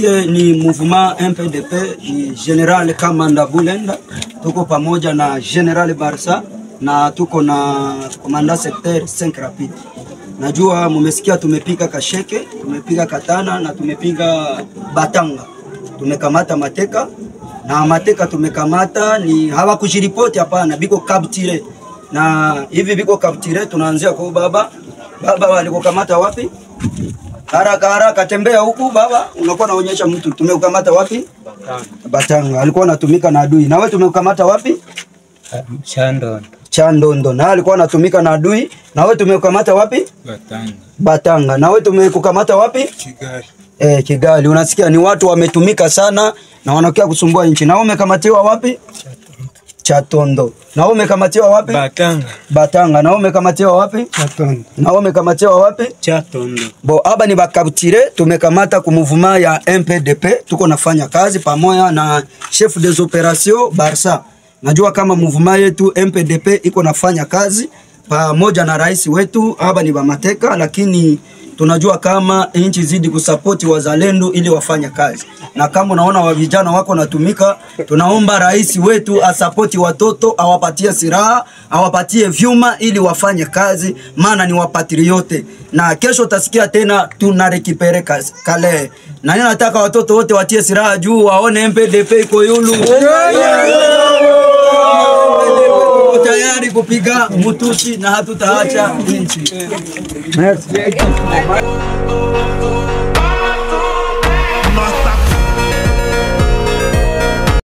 Sie ni mouvement MPDP, ni General Kamanda Bulenda, tuko pamoja na General Barsa na tuko na Komanda Secteur 5 Rapide. Najua mumesikia tumepiga Kasheke, tumepiga Katana na tumepiga Batanga. Tumekamata mateka na mateka tumekamata ni hawakujiripoti hapana, biko capture. Na hivi biko capture tunaanzia kwa baba. Baba walikokamata wapi? Haraka tembea huku baba, unakuwa naonyesha mtu tumeukamata wapi? Batanga. Alikuwa anatumika na adui. Na wewe tumeukamata wapi? Chandondo. Na alikuwa anatumika na adui. Na wewe tumeukamata wapi? Batanga. Na wewe tumekukamata wapi? Kigali. Kigali. Unasikia ni watu wametumika sana na wanakia kusumbua nchi. Na wewe umekamatiwa wapi? Chatondo. Na wewe umekamatiwa wapi? Batanga. Na wewe umekamatiwa wapi? Chatondo. Na wewe umekamatiwa wapi? Chatondo. Bo haba ni bakabutire tumekamata ku mouvement ya MPDP, tuko nafanya kazi pamoja na chef des opérations Barsa. Najua kama mouvement yetu MPDP iko nafanya kazi pamoja na rais wetu, haba ni bamateka, lakini tunajua kama nchi zidi kusapoti wazalendo ili wafanya kazi. Na kama unaona wa vijana wako natumika, tunaomba rais wetu asapoti watoto, awapatie silaha, awapatie vyuma ili wafanye kazi, maana ni wapatriote. Na kesho utasikia tena tunarekipere kale. Na ninataka watoto wote watie silaha juu waone MPDP iko yulu. Tayari kupiga mutusi na hatutaacha nchi. Merci.